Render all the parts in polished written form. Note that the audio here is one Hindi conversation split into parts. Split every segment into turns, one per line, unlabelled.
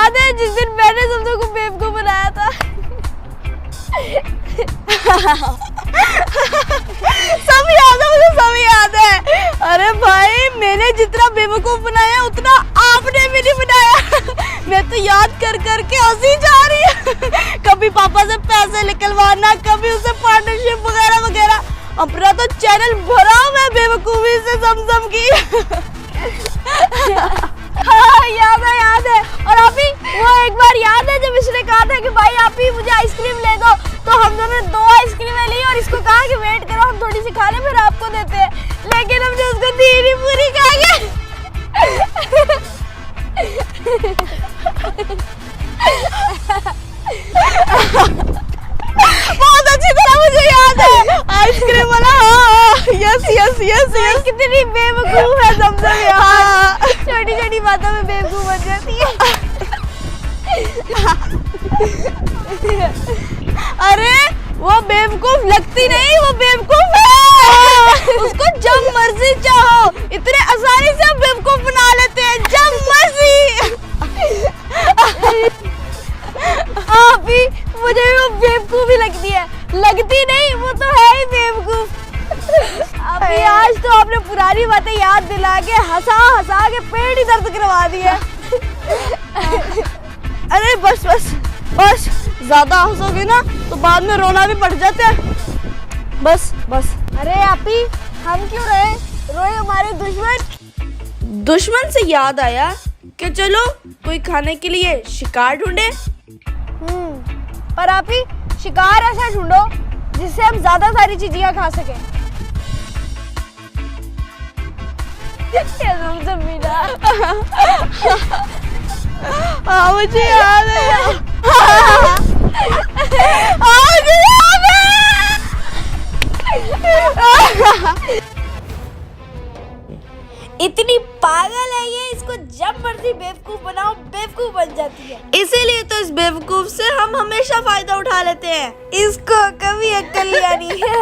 याद है जिस दिन मैंने समझो को बेवकूफ बनाया था?
सब याद है मुझे, सब याद है। अरे भाई मैंने जितना बेवकूफ बनाया उतना आपने भी नहीं बनाया। मैं तो याद कर कर के हंसी जा रही है। कभी पापा से पैसे निकलवाना, कभी उसे पार्टनरशिप वगैरह वगैरह। अपना तो चैनल भरा हुआ है बेवकूफी से समझम की।
हाँ, याद है। और अभी वो एक बार याद है जब इसने कहा था कि भाई आप ही मुझे आइसक्रीम ले दो, तो हम दोनों ने 2 आइसक्रीमें ली और इसको कहा कि वेट करो, हम थोड़ी सी खा लें फिर आपको देते हैं, लेकिन हमने उसको दी नहीं, पूरी खा गए।
बहुत अच्छी तरह मुझे याद है आइसक्रीम वाला। हाँ, यस यस यस यस।
कितनी बेवकूफ है समझम यार, छोटी छोटी बातों में बेवकूफ बन जाती है।
अरे वो बेवकूफ लगती नहीं, वो बेवकूफ है। उसको जब मर्जी चाहो, इतने आसानी से बेवकूफ बना लेते हैं, जब मर्जी।
आप ही मुझे भी वो बेवकूफ ही लगती नहीं, वो तो है ही बेवकूफ। अभी आज तो आपने पुरानी बातें याद दिला के हंसा के पेट ही दर्द करवा दिया।
अरे बस ज्यादा हंसोगे ना तो बाद में रोना भी पड़ जाता है। बस।
अरे आप ही हम क्यों रोए हमारे
दुश्मन से याद आया कि चलो कोई खाने के लिए शिकार ढूंढे।
पर आप ही शिकार ऐसा ढूंढो जिससे हम ज्यादा सारी चीजियां खा सके।
मुझे याद है।
इतनी पागल है ये, इसको जब मर्जी बेवकूफ बनाओ बेवकूफ बन जाती है।
इसीलिए तो इस बेवकूफ से हम हमेशा फायदा उठा लेते हैं।
इसको कभी अक्ल नहीं आनी है।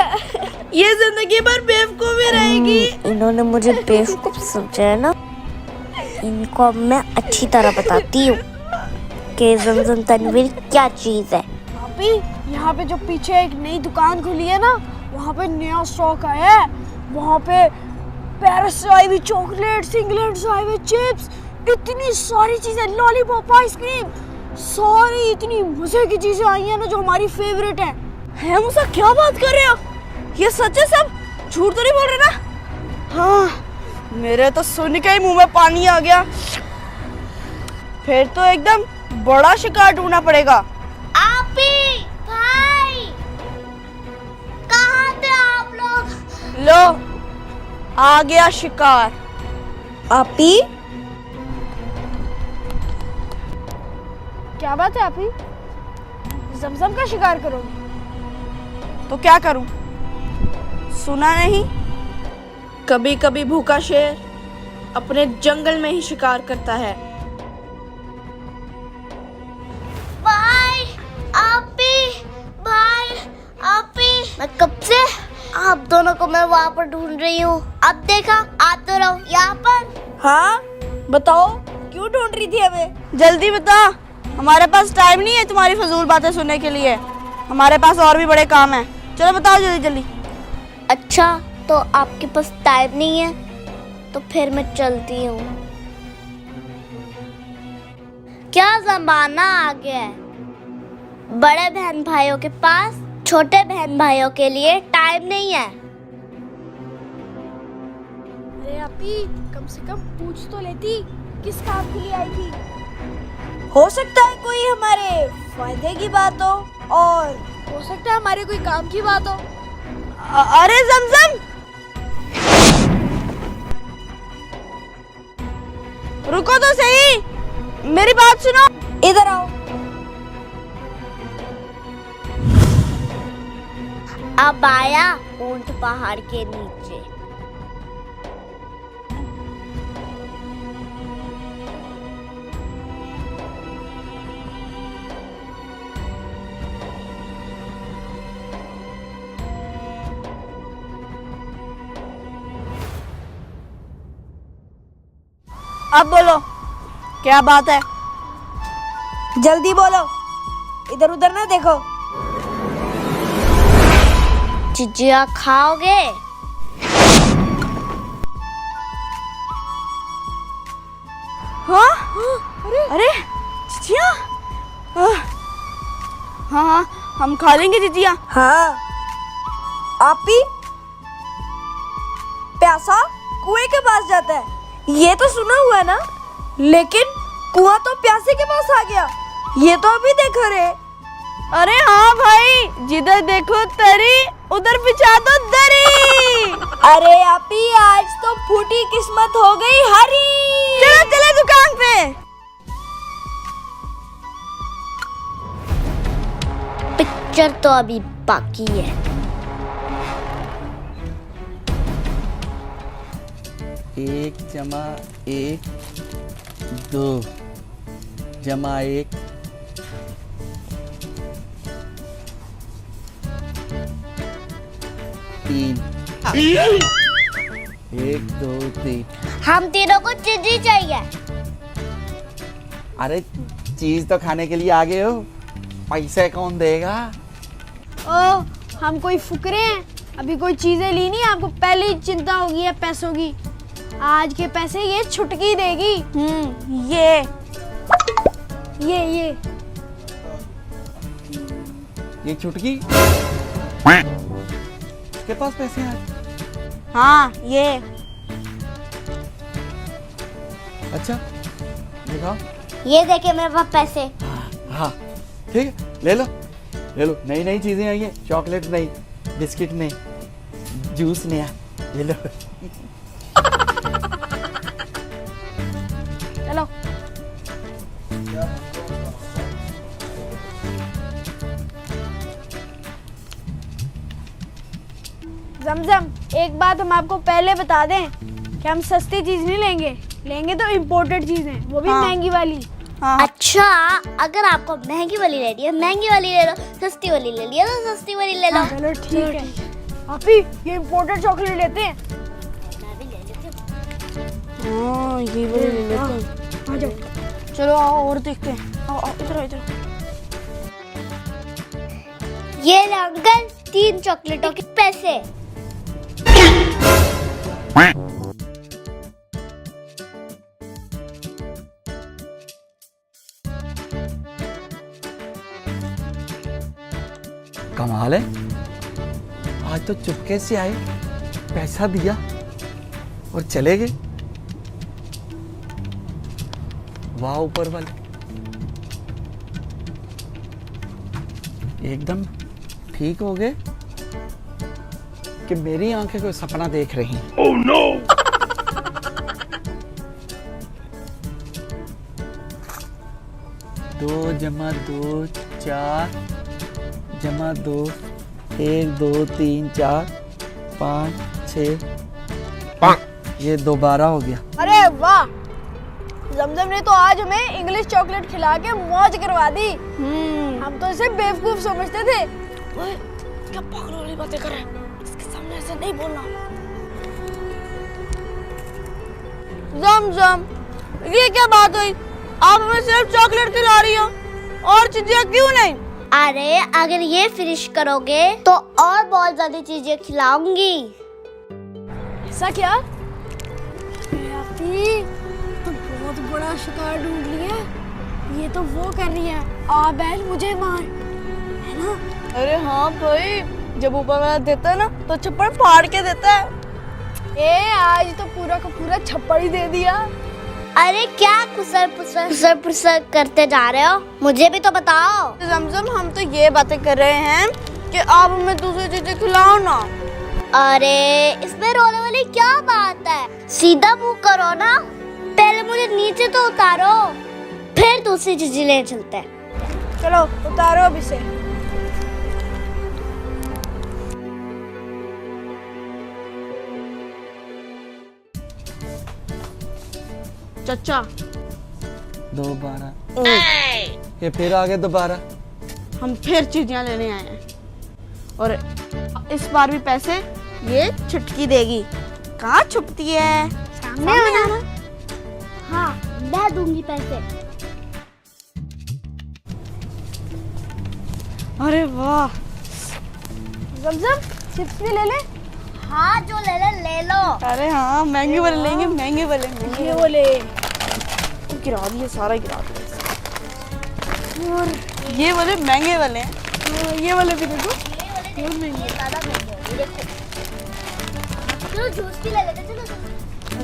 ये जिंदगी भर बेवकूफ ही रहेगी।
इन्होंने मुझे बेवकूफ समझा है ना, इनको अब मैं अच्छी तरह बताती हूँ कि ज़मज़म तनवीर क्या चीज़ है।
अभी यहाँ पे जो पीछे एक नई दुकान खुली है ना, वहाँ पे नया स्टॉक आया है। वहाँ पे पेरिस से आई हुई चॉकलेट्स, इंग्लैंड से आई हुई चिप्स, इतनी सारी चीजें, लॉलीपॉप, आइसक्रीम, सारी इतनी मजे की चीजें आई हैं ना जो हमारी फेवरेट है।
मुसा क्या बात कर रहे हो? ये सच है सब? झूठ तो नहीं बोल रहे ना? हाँ, मेरे तो सुन के ही मुंह में पानी आ गया। फिर तो एकदम बड़ा शिकार ढूंढना पड़ेगा।
आपी भाई, कहाँ थे आप लोग?
लो, आ गया शिकार। आपी
क्या बात है आपी? ज़मज़म का शिकार करोगे?
तो क्या करूं? सुना नहीं, कभी कभी भूखा शेर अपने जंगल में ही शिकार करता है।
भाई, आपी, मैं कब से आप दोनों को मैं वहाँ पर ढूंढ रही हूँ। अब देखा, आप तो रहो यहाँ पर।
हाँ, बताओ क्यों ढूंढ रही थी हमें? जल्दी बता, हमारे पास टाइम नहीं है तुम्हारी फजूल बातें सुनने के लिए। हमारे पास और भी बड़े काम हैं। चलो बताओ जल्दी जल्दी।
अच्छा, तो आपके पास टाइम नहीं है तो फिर मैं चलती हूँ। क्या जमाना आ गया है, बड़े बहन भाइयों के पास छोटे बहन भाइयों के लिए टाइम नहीं है।
अरे आपी, कम से कम पूछ तो लेती किस काम के लिए आई थी।
हो सकता है कोई हमारे फायदे की बात हो, और
हो सकता है हमारे कोई काम की बात हो।
अरे ज़मज़म, रुको तो सही, मेरी बात सुनो, इधर आओ।
अब आया ऊंट पहाड़ के नीचे।
अब बोलो क्या बात है? जल्दी बोलो, इधर उधर ना देखो।
चिचिया खाओगे?
हाँ? अरे चिचिया? हाँ हाँ, हम खा लेंगे चिचिया। हाँ, आप भी? प्यासा कुएं के पास जाता है, ये तो सुना हुआ है ना, लेकिन कुआं तो प्यासे के पास आ गया, ये तो अभी देखो रे। अरे हाँ भाई, जिधर देखो तरी उधर बिछा दो दरी। अरे आपी, आज तो फूटी किस्मत हो गई हरी। चलो चले दुकान पे।
पिक्चर तो अभी बाकी है।
एक जमा एक 2 जमा 1 3 1 2 3।
हम तीनों को चिजी चाहिए।
अरे चीज तो खाने के लिए आ गए हो, पैसे कौन देगा?
ओ, हम कोई फुकरे हैं? अभी कोई चीजें ली नहीं, आपको पहले ही चिंता होगी है पैसों की। आज के पैसे ये छुटकी देगी।
ये चुटकी उसके पास पैसे हैं?
हाँ ये।
अच्छा दिखाओ।
ये देखे मेरे पास पैसे।
हाँ ठीक है, ले लो ले लो। नई नई चीजें आई हैं, चॉकलेट नहीं, बिस्किट नहीं, जूस नया, ले लो।
चलो। जमजम, एक बात हम आपको पहले बता दें कि हम सस्ती चीज नहीं लेंगे, लेंगे तो इम्पोर्टेड चीजें, वो भी
हाँ।
महंगी वाली।
हाँ।
अच्छा, अगर आपको महंगी वाली लेनी है महंगी वाली ले लो, सस्ती वाली ले लिया तो सस्ती वाली ले लो।
चलो ठीक है। आप ही ये इम्पोर्टेड चॉकलेट लेते हैं?
हाँ, ये वाली ले लेते हैं।
आ जाओ।
चलो आओ और देखते हैं। आओ आओ, इधर आओ, इधर आओ।
ये ले अंकल, 3 चॉकलेटों के पैसे।
कमाल है, आज तो चुपके से आए, पैसा दिया और चले गए। वाह ऊपर वाले, एकदम ठीक हो गए कि मेरी आंखें कोई सपना देख रही हैं। Oh no! 2 जमा 2 4 जमा 2 1 2 3 4 5 6। ये दोबारा हो गया।
अरे वाह, जमजम ने तो आज हमें इंग्लिश चॉकलेट खिला के मौज करवा दी। हम तो इसे बेवकूफ समझते थे। ओए, क्या पागल वाली बातें कर रहे हैं? इसके सामने ऐसे नहीं बोलना।
जमजम, ये क्या बात हुई? आप हमें सिर्फ चॉकलेट खिला रही हो और चीजें क्यों नहीं?
अरे अगर ये फिनिश करोगे तो और बहुत ज्यादा चीजें खिलाऊंगी।
ऐसा क्या? तो बहुत बड़ा शिकार ढूंढ लिया। ये तो वो कर रही है, आ बैल मुझे मार, है ना?
अरे हाँ भाई, जब ऊपर वाला देता है ना तो छप्पड़ फाड़ के देता है।
आज तो पूरा का पूरा छप्पड़ ही दे दिया।
अरे क्या खुसर पुसर करते जा रहे हो? मुझे भी तो बताओ।
जमजम, हम तो ये बातें कर रहे हैं कि आप हमें दूसरी चीजें खिलाओ ना।
अरे इसमें रोने वाली क्या बात है? सीधा मुंह करो ना, पहले मुझे नीचे तो उतारो, फिर दूसरी चीजें ले चलते हैं।
चलो उतारो अब इसे।
चचा,
दोबारा ये फिर आ गए दोबारा।
हम फिर चीजियां लेने आए हैं और इस बार भी पैसे ये छुटकी देगी। कहाँ छुपती है?
सामने आना।
हाँ, मैं दूंगी पैसे।
अरे वाह,
जमजम चिप्स भी ले ले।
हाँ जो ले लो।
अरे हाँ महंगे वाले लेंगे, महंगे वाले।
ये बोले
गिरा दिए, सारा गिरा दिया। और ये वाले महंगे वाले हैं।
ये वाले भी देखो।
ये ज्यादा महंगे हैं, ये देखो। चलो जूस भी ले लेते, चलो।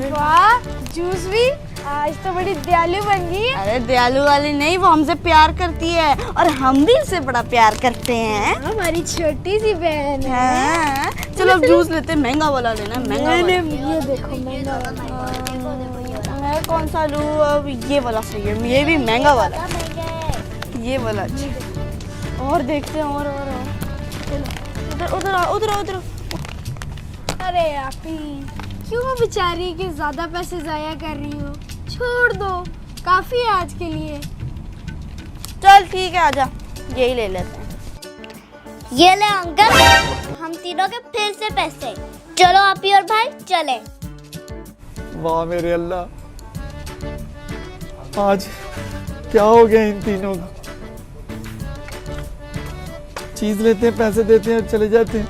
वाह जूस भी, आज तो बड़ी दयालु बन गई है।
अरे दयालु वाली नहीं, वो हमसे प्यार करती है और हम भी उससे बड़ा प्यार करते हैं।
हमारी छोटी सी बहन है।
हाँ, चलो अब जूस लेते हैं, महंगा वाला लेना है, महंगा वाला।
ये देखो महंगा वाला।
मैं कौन सा लूँ अब? ये वाला सही है, ये भी महंगा वाला।
ज्यादा महंगे हैं।
ये वाला अच्छा। और देखते हैं, और चलो उधर उधर।
अरे आपी क्यों बेचारी के ज्यादा पैसे जाया कर रही हो, छोड़ दो, काफी है आज के लिए।
चल ठीक है, आजा, यही ले लेते हैं।
ये ले अंकल, हम तीनों के फिर से पैसे। चलो आप ही और भाई चले।
वाह मेरे अल्लाह, आज क्या हो गया इन तीनों का। चीज लेते हैं, पैसे देते हैं और चले जाते हैं।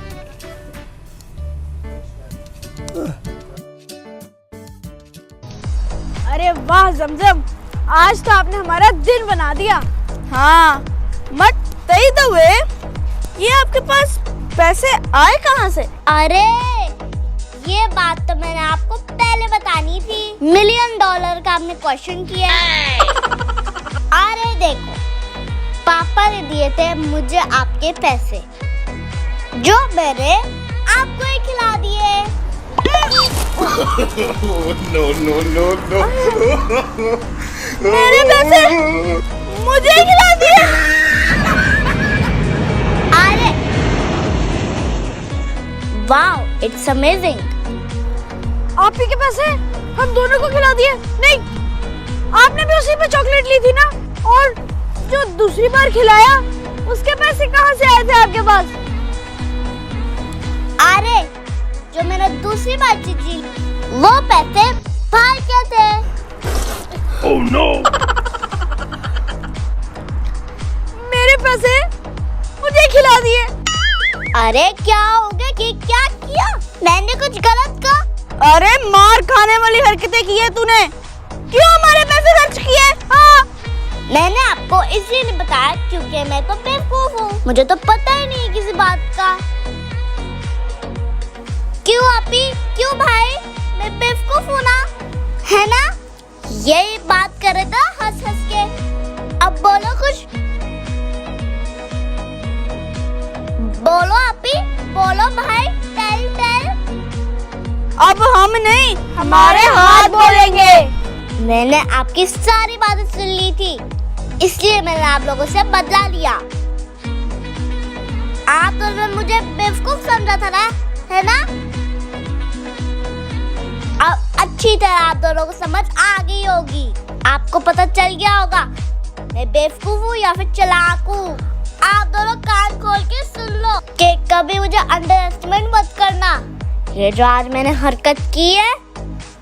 अरे वाह जमजम, आज तो आपने हमारा दिन बना दिया।
हाँ मत तई तो वे, ये आपके पास पैसे आए कहाँ से?
अरे ये बात तो मैंने आपको पहले बतानी थी। $1 मिलियन का आपने क्वेश्चन किया। अरे देखो, पापा ने दिए थे मुझे आपके पैसे, जो मैंने आपको ही खिला दिए।
मेरे पैसे मुझे खिला दिए।
अरे वाओ, इट्स अमेजिंग।
आप ही के पैसे हम दोनों को खिला दिए? नहीं, आपने भी उसी पे चॉकलेट ली थी ना, और जो दूसरी बार खिलाया उसके पैसे कहाँ से आए थे आपके पास?
अरे जो मैंने दूसरी बार चीजी, वो पैसे भाई के थे।
Oh no!
मेरे पैसे मुझे खिला दिए।
अरे क्या हो गया कि क्या किया? मैंने कुछ गलत कहा?
अरे मार खाने वाली हरकतें की है तूने, क्यों हमारे पैसे खर्च किए? हाँ
मैंने आपको इसलिए नहीं बताया क्योंकि मैं तो बेवकूफ हूँ, मुझे तो पता ही नहीं किसी बात का। क्यों आपी, क्यों भाई, मैं बेवकूफ हूँ ना, है ना? यही बात करे था हंस हंस के। अब बोलो कुछ, बोलो आपी, बोलो भाई, टेल।
अब हम नहीं, हमारे हाथ बोलेंगे।
मैंने आपकी सारी बातें सुन ली थी, इसलिए मैंने आप लोगों से बदला लिया। आप दोनों ने मुझे बेवकूफ समझा था ना, है ना? अब अच्छी तरह आप दोनों को समझ आ गई होगी। आपको पता चल गया होगा मैं बेवकूफ हूँ या फिर चालाक हूँ। आप दोनों कान खोल के सुन लो कि कभी मुझे अंडर एस्टिमेट मत करना। ये जो आज मैंने हरकत की है,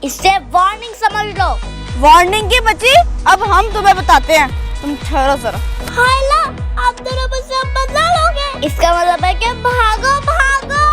इससे वार्निंग समझ लो।
वार्निंग की बच्ची, अब हम तुम्हें बताते हैं, तुम ठहरो जरा।
हाय ला, आप दोनों मुझसे बदला लोगे, इसका मतलब है कि भागो भागो।